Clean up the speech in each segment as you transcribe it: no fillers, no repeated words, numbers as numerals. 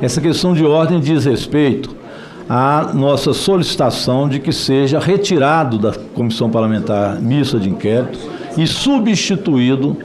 Essa questão de ordem diz respeito à nossa solicitação de que seja retirado da Comissão Parlamentar Mista de Inquérito e substituído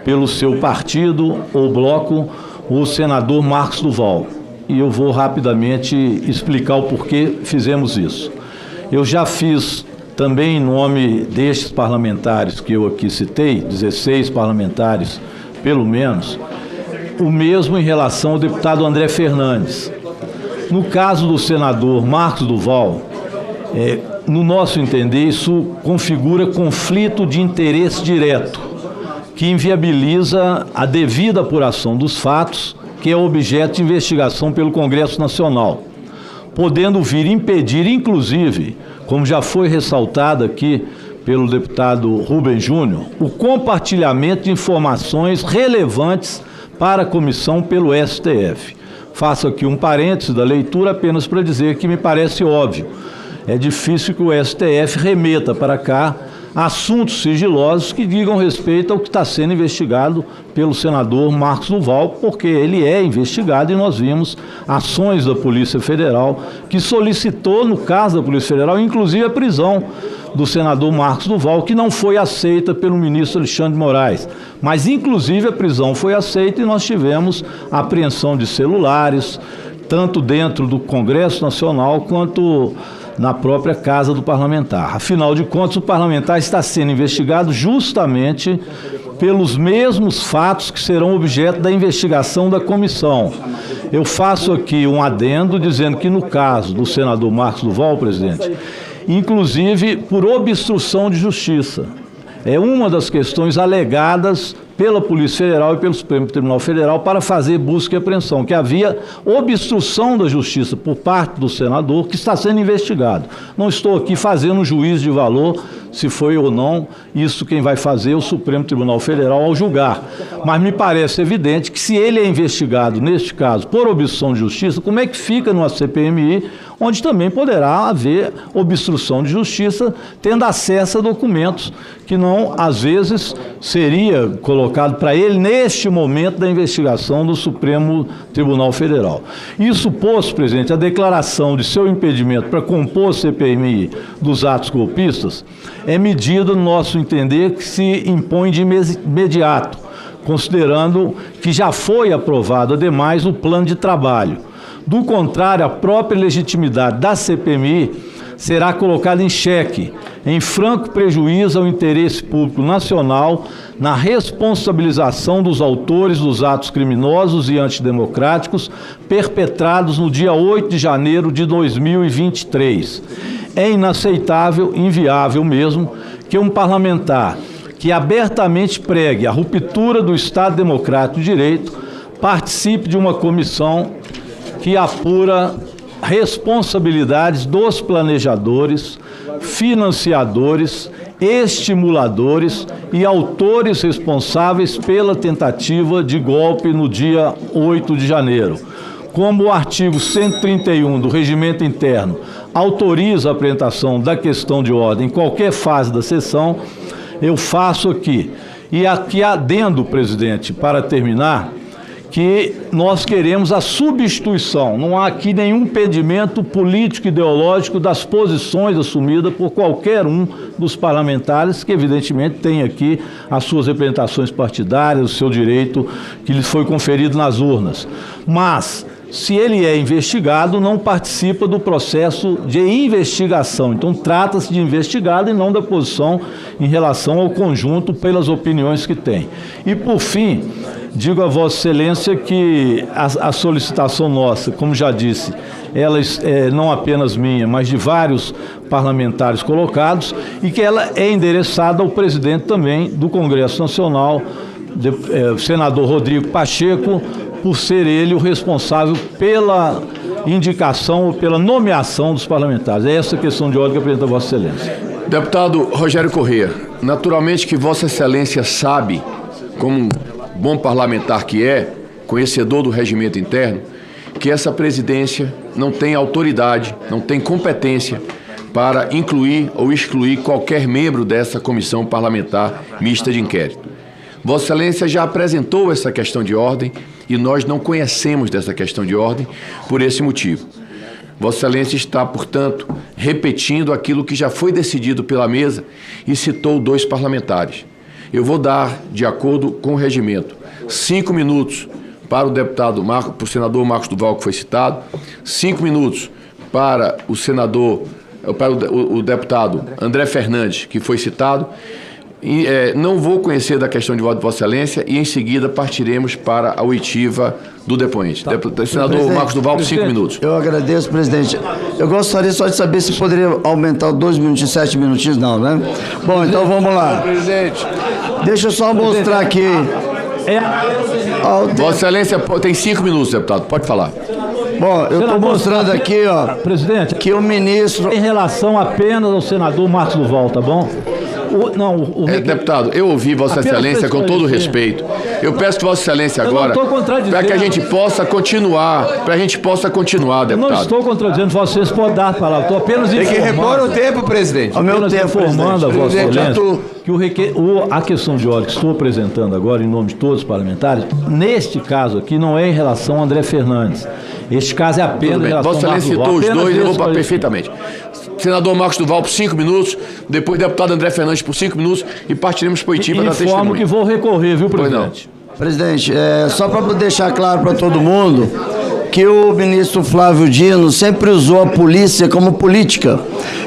pelo seu partido ou bloco, o senador Marcos Duval. E eu vou rapidamente explicar o porquê fizemos isso. Eu já fiz também, em nome destes parlamentares que eu aqui citei, 16 parlamentares pelo menos, o mesmo em relação ao deputado André Fernandes. No caso do senador Marcos Duval, no nosso entender, isso configura conflito de interesse direto, que inviabiliza a devida apuração dos fatos, que é objeto de investigação pelo Congresso Nacional, podendo vir impedir, inclusive, como já foi ressaltado aqui pelo deputado Rubem Júnior, o compartilhamento de informações relevantes para a comissão pelo STF. Faço aqui um parêntese da leitura apenas para dizer que me parece óbvio. É difícil que o STF remeta para cá assuntos sigilosos que digam respeito ao que está sendo investigado pelo senador Marcos Duval, porque ele é investigado e nós vimos ações da Polícia Federal que solicitou, no caso da Polícia Federal, inclusive a prisão do senador Marcos Duval, que não foi aceita pelo ministro Alexandre de Moraes. Mas, inclusive, a prisão foi aceita e nós tivemos a apreensão de celulares, tanto dentro do Congresso Nacional quanto na própria casa do parlamentar. Afinal de contas, o parlamentar está sendo investigado justamente pelos mesmos fatos que serão objeto da investigação da comissão. Eu faço aqui um adendo dizendo que no caso do senador Marcos Duval, presidente, inclusive por obstrução de justiça. É uma das questões alegadas pela Polícia Federal e pelo Supremo Tribunal Federal para fazer busca e apreensão, que havia obstrução da justiça por parte do senador que está sendo investigado. Não estou aqui fazendo um juízo de valor, se foi ou não, isso quem vai fazer é o Supremo Tribunal Federal ao julgar. Mas me parece evidente que se ele é investigado, neste caso, por obstrução de justiça, como é que fica numa CPMI, onde também poderá haver obstrução de justiça, tendo acesso a documentos que não, às vezes, seria colocado para ele neste momento da investigação do Supremo Tribunal Federal. Isso posto, presidente, a declaração de seu impedimento para compor a CPMI dos atos golpistas é medida, no nosso entender, que se impõe de imediato, considerando que já foi aprovado, ademais, o plano de trabalho. Do contrário, a própria legitimidade da CPMI será colocada em xeque, em franco prejuízo ao interesse público nacional, na responsabilização dos autores dos atos criminosos e antidemocráticos perpetrados no dia 8 de janeiro de 2023. É inaceitável, inviável mesmo, que um parlamentar que abertamente pregue a ruptura do Estado Democrático de Direito participe de uma comissão que apura responsabilidades dos planejadores, financiadores, estimuladores e autores responsáveis pela tentativa de golpe no dia 8 de janeiro. Como o artigo 131 do Regimento Interno autoriza a apresentação da questão de ordem em qualquer fase da sessão, eu faço aqui. E aqui adendo, presidente, para terminar, que nós queremos a substituição, não há aqui nenhum impedimento político ideológico das posições assumidas por qualquer um dos parlamentares, que evidentemente tem aqui as suas representações partidárias, o seu direito que lhes foi conferido nas urnas. Mas, se ele é investigado, não participa do processo de investigação. Então, trata-se de investigado e não da posição em relação ao conjunto pelas opiniões que tem. E, por fim, digo a Vossa Excelência que a solicitação nossa, como já disse, ela é não apenas minha, mas de vários parlamentares colocados, e que ela é endereçada ao presidente também do Congresso Nacional, senador Rodrigo Pacheco, por ser ele o responsável pela indicação ou pela nomeação dos parlamentares. É essa questão de ordem que apresenta a Vossa Excelência. Deputado Rogério Corrêa, naturalmente que Vossa Excelência sabe, como bom parlamentar que é, conhecedor do regimento interno, que essa presidência não tem autoridade, não tem competência para incluir ou excluir qualquer membro dessa comissão parlamentar mista de inquérito. Vossa Excelência já apresentou essa questão de ordem E nós não conhecemos dessa questão de ordem por esse motivo. Vossa Excelência está, portanto, repetindo aquilo que já foi decidido pela mesa e citou 2 parlamentares. Eu vou dar, de acordo com o regimento, 5 minutos para o senador Marcos Duval, que foi citado, 5 minutos para o deputado André Fernandes, que foi citado. E, não vou conhecer da questão de voto de Vossa Excelência e, em seguida, partiremos para a oitiva do depoente. Tá. Senador Marcos Duval, 5 minutos. Eu agradeço, presidente. Eu gostaria só de saber se poderia aumentar 2 minutos, 7 minutinhos, não, né? Bom, então vamos lá. Presidente. Deixa eu só mostrar aqui. Vossa Excelência tem 5 minutos, deputado. Pode falar. Bom, eu estou mostrando aqui, ó, presidente, que o ministro... Em relação apenas ao senador Marcos Duval, tá bom? Deputado, eu ouvi Vossa Excelência com todo o respeito. Eu peço que Vossa Excelência agora, para que a gente possa continuar, deputado. Eu não estou contradizendo, Vossa Excelência pode dar a palavra. Estou apenas informando. Tem que repor o tempo, presidente. Ao meu tempo, informando a Vossa Excelência que a questão de ordem que estou apresentando agora, em nome de todos os parlamentares, neste caso aqui, não é em relação ao André Fernandes. Este caso é apenas em relação ao Vossa Excelência citou os dois, eu vou perfeitamente. Senador Marcos Duval por 5 minutos, depois deputado André Fernandes por 5 minutos e partiremos para Oitiba da testemunha. Informo que vou recorrer, viu, presidente? Presidente, só para deixar claro para todo mundo que o ministro Flávio Dino sempre usou a polícia como política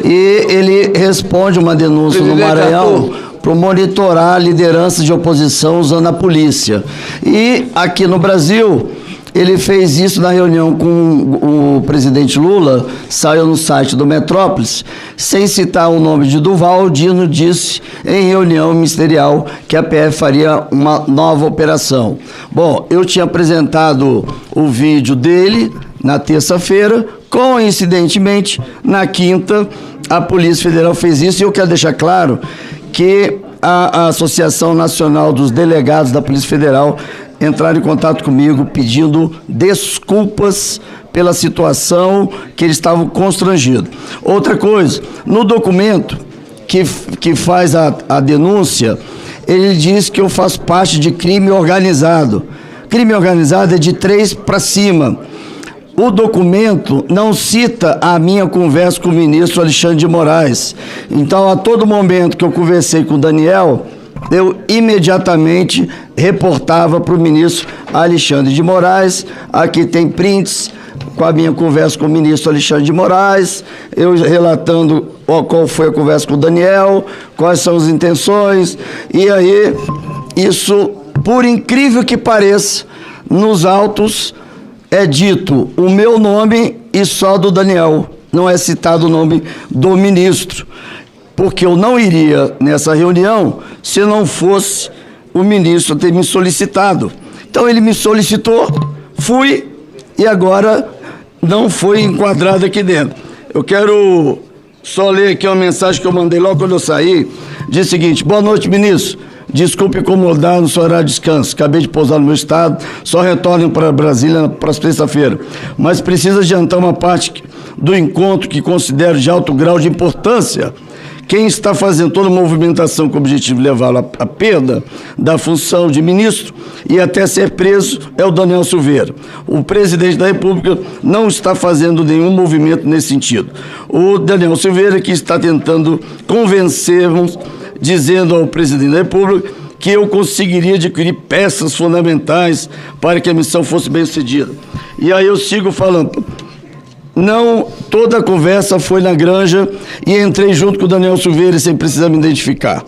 e ele responde uma denúncia no Maranhão para monitorar a liderança de oposição usando a polícia. E aqui no Brasil... Ele fez isso na reunião com o presidente Lula, saiu no site do Metrópolis, sem citar o nome de Duval. O Dino disse em reunião ministerial que a PF faria uma nova operação. Bom, eu tinha apresentado o vídeo dele na terça-feira, coincidentemente, na quinta, a Polícia Federal fez isso, e eu quero deixar claro que a Associação Nacional dos Delegados da Polícia Federal entraram em contato comigo pedindo desculpas pela situação que eles estavam constrangidos. Outra coisa, no documento que faz a denúncia, ele diz que eu faço parte de crime organizado. Crime organizado é de 3 para cima. O documento não cita a minha conversa com o ministro Alexandre de Moraes. Então, a todo momento que eu conversei com o Daniel, eu imediatamente reportava para o ministro Alexandre de Moraes. Aqui tem prints com a minha conversa com o ministro Alexandre de Moraes, eu relatando qual foi a conversa com o Daniel, quais são as intenções. E aí, isso, por incrível que pareça, nos autos é dito o meu nome e só do Daniel. Não é citado o nome do ministro, porque eu não iria nessa reunião se não fosse o ministro ter me solicitado. Então ele me solicitou, fui, e agora não foi enquadrado aqui dentro. Eu quero só ler aqui uma mensagem que eu mandei logo quando eu saí. Diz o seguinte: boa noite, ministro. Desculpe incomodar no seu horário de descanso. Acabei de pousar no meu estado, só retorno para Brasília na próxima terça-feira. Mas precisa adiantar uma parte do encontro que considero de alto grau de importância. Quem está fazendo toda a movimentação com o objetivo de levá-lo à perda da função de ministro e até ser preso é o Daniel Silveira. O presidente da República não está fazendo nenhum movimento nesse sentido. O Daniel Silveira que está tentando convencer-nos, dizendo ao presidente da República que eu conseguiria adquirir peças fundamentais para que a missão fosse bem-sucedida. E aí eu sigo falando. Não, toda a conversa foi na Granja e entrei junto com o Daniel Silveira sem precisar me identificar.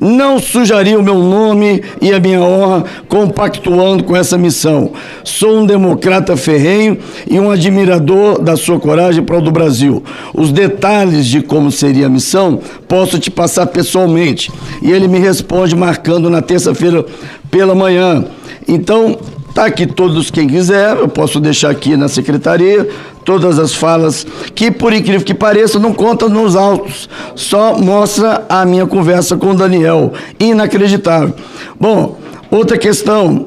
Não sujaria o meu nome e a minha honra compactuando com essa missão. Sou um democrata ferrenho e um admirador da sua coragem para o do Brasil. Os detalhes de como seria a missão posso te passar pessoalmente. E ele me responde marcando na terça-feira pela manhã. Então, está aqui todos quem quiser, eu posso deixar aqui na secretaria todas as falas que, por incrível que pareça, não contam nos autos, só mostra a minha conversa com o Daniel. Inacreditável. Bom, outra questão,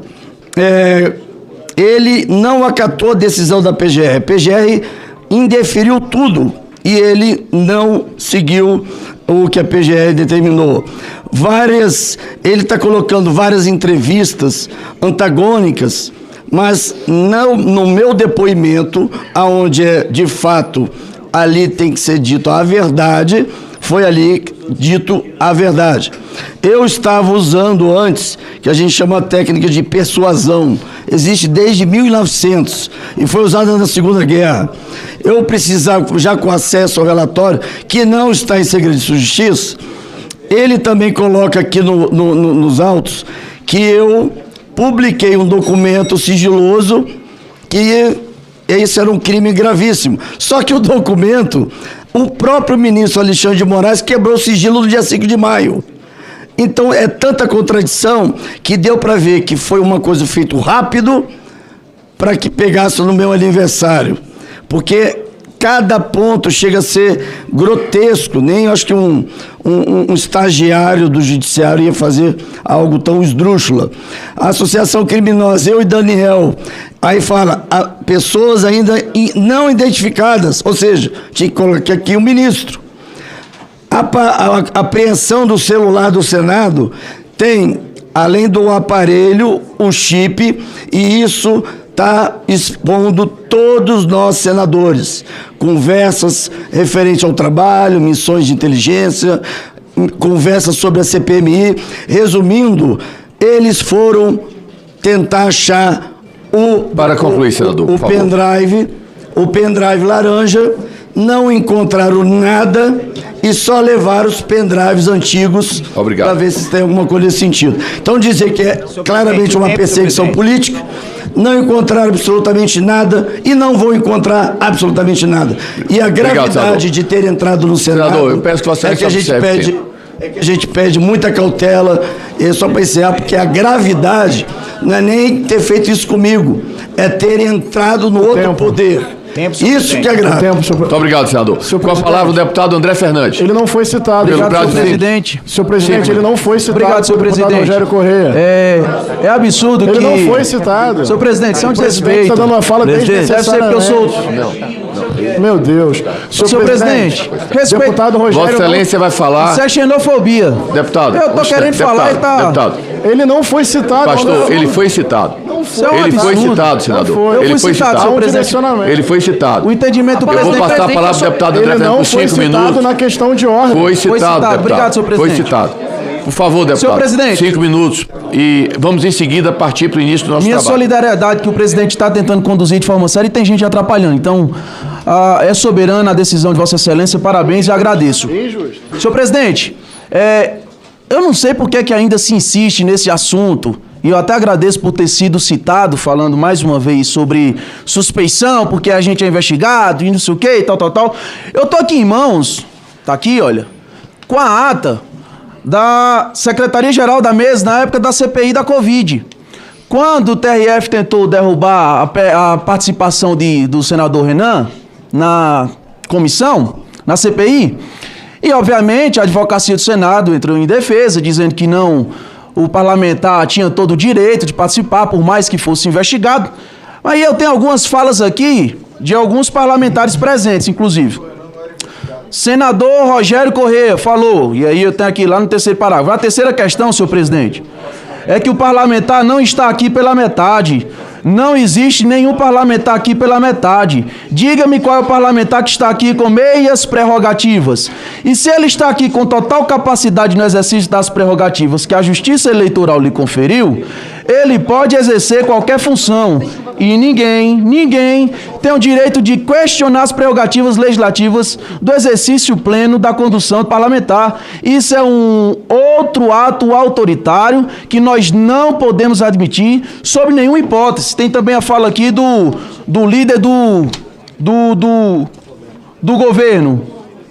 ele não acatou a decisão da PGR. A PGR indeferiu tudo e ele não seguiu o que a PGR determinou. Ele está colocando várias entrevistas antagônicas mas não no meu depoimento, aonde de fato ali tem que ser dito a verdade, foi ali dito a verdade. Eu estava usando antes, que a gente chama a técnica de persuasão, existe desde 1900 e foi usada na Segunda Guerra. Eu precisava, já com acesso ao relatório, que não está em segredo de justiça, ele também coloca aqui nos autos que eu publiquei um documento sigiloso que isso era um crime gravíssimo. Só que o documento, o próprio ministro Alexandre de Moraes quebrou o sigilo no dia 5 de maio. Então é tanta contradição que deu para ver que foi uma coisa feita rápido para que pegasse no meu aniversário. Porque cada ponto chega a ser grotesco, nem acho que um estagiário do judiciário ia fazer algo tão esdrúxula. A associação criminosa, eu e Daniel, aí fala, pessoas ainda não identificadas, ou seja, tinha que colocar aqui o ministro. A apreensão do celular do Senado tem, além do aparelho, o chip, e isso está expondo todos nós senadores, conversas referentes ao trabalho, missões de inteligência, conversas sobre a CPMI. Resumindo, eles foram tentar achar Para concluir, senador, por favor. O pendrive laranja, não encontraram nada e só levaram os pendrives antigos para ver se tem alguma coisa nesse sentido. Então, dizer que é claramente uma perseguição política, não encontraram absolutamente nada e não vão encontrar absolutamente nada. E a gravidade de ter entrado no Senado, senador, eu peço que você a gente pede muita cautela, só para encerrar, porque a gravidade não é nem ter feito isso comigo, é ter entrado no outro poder. Isso que é grave. Muito obrigado, senador. Com a palavra o deputado André Fernandes. Ele não foi citado. Obrigado, senhor presidente. Senhor presidente, ele não foi citado. Obrigado, senhor presidente. Rogério Correia. É absurdo que... Ele não foi citado. Senhor presidente, isso é um desrespeito. Está dando uma fala deve ser porque eu sou... Meu Deus. Senhor presidente, respeito. Deputado Rogério... Vossa Excelência vai falar... Isso é xenofobia. Deputado. Eu tô querendo falar e tá... Deputado. Ele não foi citado. Pastor, ele foi citado. Ele foi citado, senador. Ele foi citado, senhor presidente. Ele foi citado. O entendimento do presidente... Eu vou passar a palavra pro deputado André Fernandes por 5 minutos. Ele não foi citado na questão de ordem. Foi citado, deputado. Obrigado, senhor presidente. Foi citado. Por favor, deputado. Senhor presidente. 5 minutos. E vamos em seguida partir para o início do nosso Minha trabalho. solidariedade que o presidente está tentando conduzir de forma séria e tem gente atrapalhando. Então, é soberana a decisão de Vossa Excelência. Parabéns e agradeço. Senhor presidente, eu não sei por que ainda se insiste nesse assunto. E eu até agradeço por ter sido citado, falando mais uma vez sobre suspeição, porque a gente é investigado e não sei o que, tal. Eu tô aqui em mãos, tá aqui, olha, com a ata da Secretaria-Geral da Mesa na época da CPI da Covid. Quando o TRF tentou derrubar a participação do senador Renan na comissão, na CPI, e obviamente a advocacia do Senado entrou em defesa, dizendo que não... O parlamentar tinha todo o direito de participar, por mais que fosse investigado. Aí eu tenho algumas falas aqui de alguns parlamentares presentes, inclusive. Senador Rogério Correia falou, e aí eu tenho aqui lá no terceiro parágrafo. A terceira questão, senhor presidente, é que o parlamentar não está aqui pela metade. Não existe nenhum parlamentar aqui pela metade. Diga-me qual é o parlamentar que está aqui com meias prerrogativas. E se ele está aqui com total capacidade no exercício das prerrogativas que a Justiça Eleitoral lhe conferiu, ele pode exercer qualquer função. E ninguém tem o direito de questionar as prerrogativas legislativas do exercício pleno da condução parlamentar. Isso é um outro ato autoritário que nós não podemos admitir sob nenhuma hipótese. Tem também a fala aqui do líder do governo,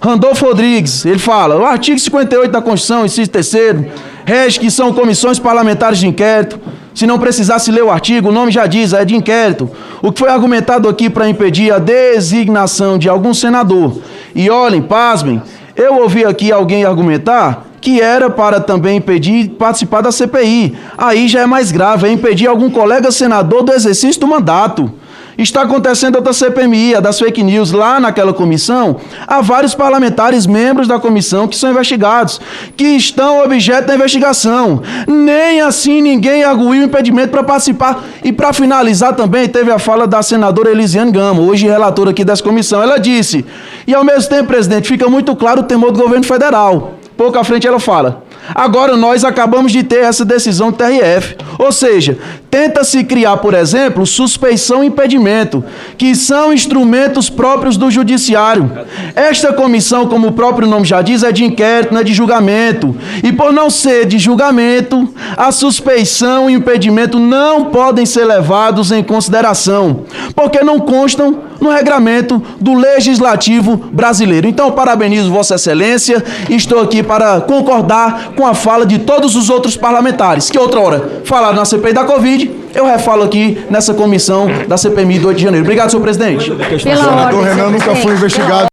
Randolfo Rodrigues. Ele fala, o artigo 58 da Constituição, inciso 3º, rege que são comissões parlamentares de inquérito. Se não precisasse ler o artigo, o nome já diz, é de inquérito. O que foi argumentado aqui para impedir a designação de algum senador. E olhem, pasmem, eu ouvi aqui alguém argumentar que era para também impedir participar da CPI. Aí já é mais grave, é impedir algum colega senador do exercício do mandato. Está acontecendo outra CPMI, a das fake news, lá naquela comissão. Há vários parlamentares, membros da comissão, que são investigados, que estão objeto da investigação. Nem assim ninguém arguiu impedimento para participar. E para finalizar também, teve a fala da senadora Elisiane Gama, hoje relatora aqui dessa comissão. Ela disse, e ao mesmo tempo, presidente, fica muito claro o temor do governo federal. Pouco à frente ela fala, agora nós acabamos de ter essa decisão do TRF. Ou seja, tenta-se criar, por exemplo, suspeição e impedimento, que são instrumentos próprios do judiciário. Esta comissão, como o próprio nome já diz, é de inquérito, não é de julgamento. E por não ser de julgamento, a suspeição e o impedimento não podem ser levados em consideração, porque não constam no regramento do Legislativo brasileiro. Então, parabenizo Vossa Excelência e estou aqui para concordar com a fala de todos os outros parlamentares, que outra hora falaram na CPI da Covid, eu refalo aqui nessa comissão da CPMI do 8 de janeiro. Obrigado, senhor presidente. O senador Renan nunca foi investigado.